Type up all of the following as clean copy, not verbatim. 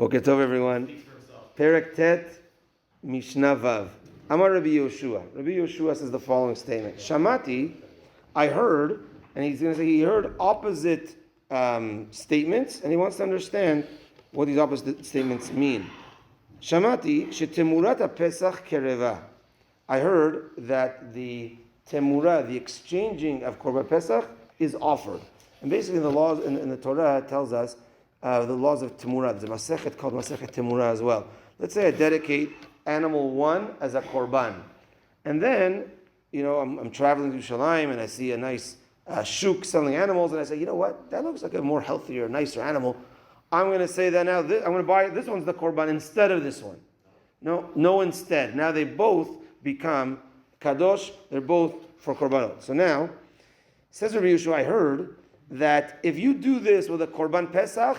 Boker Tov, everyone. Perek Tet, Mishnah Vav. Amar Rabbi Yoshua. Rabbi Yoshua says the following statement. Shamati, I heard, and he's going to say he heard opposite statements, and he wants to understand what these opposite statements mean. Shamati, shetemurata Pesach kereva. I heard that the temura, the exchanging of Korban Pesach, is offered. And basically the laws in the Torah tells us the laws of temura. There's a Masechet called Masechet temura as well. Let's say I dedicate animal 1 as a Korban. And then, I'm traveling to Yerushalayim and I see a nice shuk selling animals, and I say, you know what, that looks like a more healthier, nicer animal. I'm going to say that now, I'm going to buy, this one's the Korban instead of this one. No, instead. Now they both become Kadosh, they're both for Korbanot. So now, says Rabbi Yeshua, I heard that if you do this with a Korban Pesach,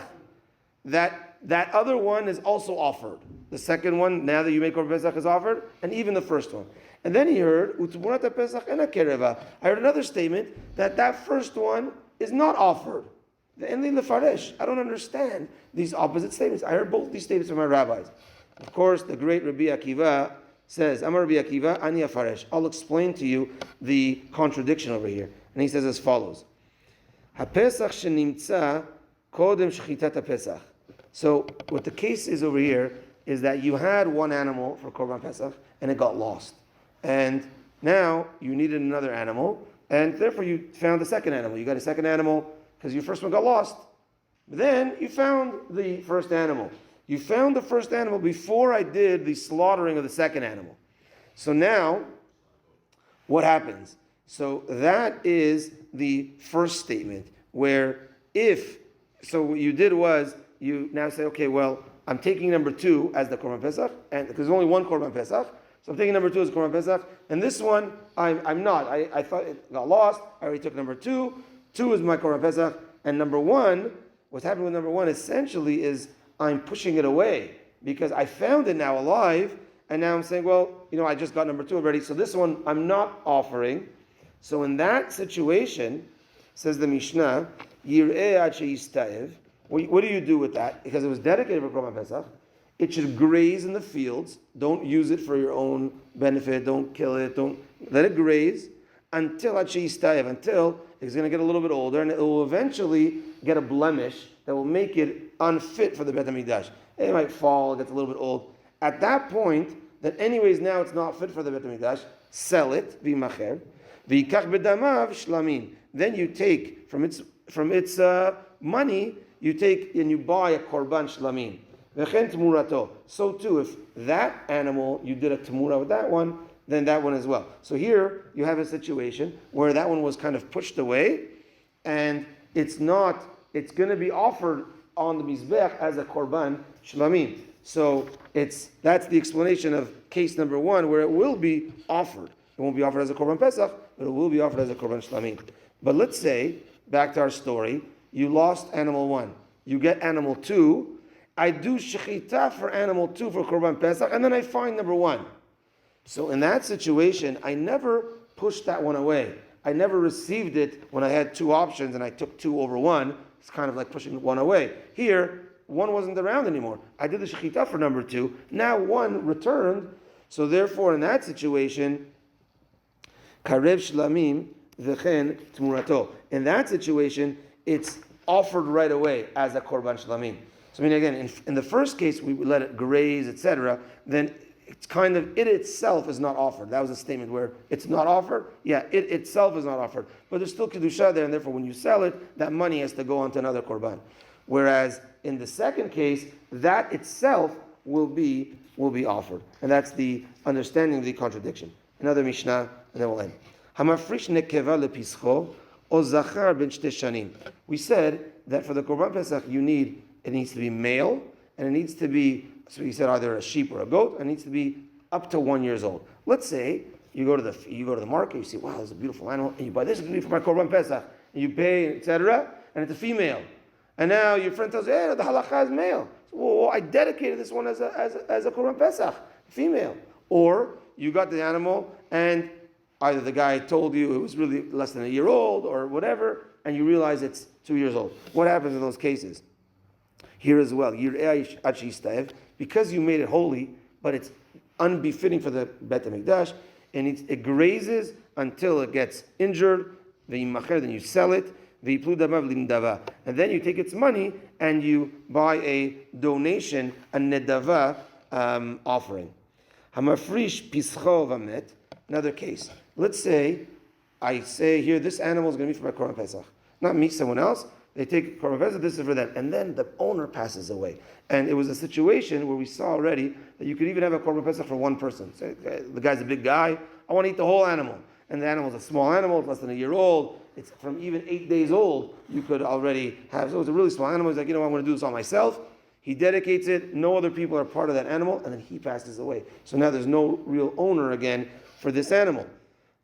that other one is also offered. The second one, now that you make Korban Pesach, is offered, and even the first one. And then he heard, Utzmurata Pesach ena kereva. I heard another statement that first one is not offered. The Enli Lefaresh. I don't understand these opposite statements. I heard both these statements from my rabbis. Of course, the great Rabbi Akiva says, Amar Rabbi Akiva, Ani Afaresh. I'll explain to you the contradiction over here. And he says as follows. HaPesach shenimtza kodem shechitat HaPesach. So what the case is over here is that you had one animal for Korban Pesach and it got lost. And now you needed another animal, and therefore you found the second animal. You got a second animal because your first one got lost. But then you found the first animal. You found the first animal before I did the slaughtering of the second animal. So now, what happens? So that is the first statement, where so what you did was, you now say, okay, well, I'm taking number 2 as the Korban Pesach, and because there's only one Korban Pesach, so I'm taking number 2 as Korban Pesach, and this one, I'm not. I thought it got lost, I already took number 2. 2 is my Korban Pesach, and number 1, what's happening with number 1 essentially is I'm pushing it away, because I found it now alive, and now I'm saying, well, I just got number 2 already, so this one I'm not offering. So in that situation, says the Mishnah, Yir'eh ad sheyistayev. What do you do with that? Because it was dedicated for Korban Pesach. It should graze in the fields. Don't use it for your own benefit. Don't kill it. Don't let it graze until ad sheyistayev, until it's going to get a little bit older, and it will eventually get a blemish that will make it unfit for the Bet HaMikdash. It might fall, it gets a little bit old. At that point, that anyways now it's not fit for the Bet HaMikdash, sell it, v'macher, v'yikach bedamav shlamim. Then you take from its money, you take and you buy a korban shlamim. V'chen temurato. So too, if that animal you did a temura with that one, then that one as well. So here you have a situation where that one was kind of pushed away, and it's going to be offered on the Mizbech as a Korban Shlamim. So that's the explanation of case number 1, where it will be offered. It won't be offered as a Korban Pesach, but it will be offered as a Korban Shlamim. But let's say, back to our story, you lost animal 1. You get animal 2. I do Shechita for animal 2 for Korban Pesach, and then I find number 1. So in that situation, I never pushed that one away. I never received it when I had 2 options and I took 2 over 1. It's kind of like pushing 1 away. Here, 1 wasn't around anymore. I did the shechita for number 2. Now 1 returned. So therefore, in that situation, karev shlamim v'chen tmurato. In that situation, it's offered right away as a korban shlamim. So again, in the first case, we let it graze, etc. Then it's kind of, it itself is not offered. That was a statement where it's not offered. Yeah, it itself is not offered. But there's still kedusha there, and therefore when you sell it, that money has to go on to another korban. Whereas in the second case, that itself will be offered. And that's the understanding of the contradiction. Another Mishnah, and then we'll end. Hamafrish nekeva lepischo o zachar ben shtei shanim. We said that for the Korban Pesach, it needs to be male, and it needs to be, so he said either a sheep or a goat, and it needs to be up to 1 year old. Let's say you go to the market, you see, wow, this is a beautiful animal, and you buy this, is going to be for my Korban Pesach, and you pay, etc., and it's a female. And now your friend tells you, hey, the halacha is male. So, well, I dedicated this one as a Korban Pesach, female. Or you got the animal, and either the guy told you it was really less than a year old, or whatever, and you realize it's 2 years old. What happens in those cases? Here as well, because you made it holy, but it's unbefitting for the Bet HaMikdash, and it grazes until it gets injured, then you sell it, and then you take its money and you buy a donation, a nedava offering. Hamafrish pischo vamet. Another case. Let's say I say here, this animal is going to be for my Korban Pesach. Not me, someone else. They take Korban Pesach, this is for them. And then the owner passes away. And it was a situation where we saw already that you could even have a Korban Pesach for one person. So, the guy's a big guy. I want to eat the whole animal. And the animal's a small animal, it's less than a year old. It's from even 8 days old, you could already have. So it's a really small animal. He's like, I want to do this all myself. He dedicates it. No other people are part of that animal. And then he passes away. So now there's no real owner again for this animal.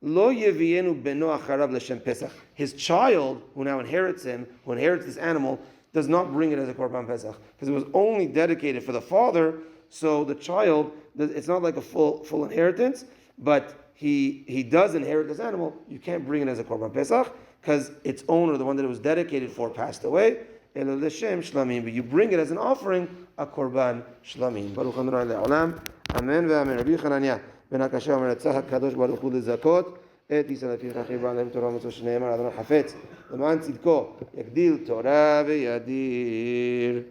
Lo yevienu beno acharav l'shem Pesach. His child, who now inherits him, who inherits this animal, does not bring it as a Korban Pesach. Because it was only dedicated for the father, so the child, it's not like a full inheritance, but he does inherit this animal. You can't bring it as a Korban Pesach, because its owner, the one that it was dedicated for, passed away. Elo l'shem shlamim. But you bring it as an offering, a Korban shlamim. Baruch Adonai le'olam. Amen ve'amen. Rabbi Chananya. בן הקשה אומר לצח הקדוש ברוך הוא לזכות את ישראל לפיך חיבה להם תורה ומצוות שנאמר אדוני חפץ למען צדקו יגדיל תורה וידיר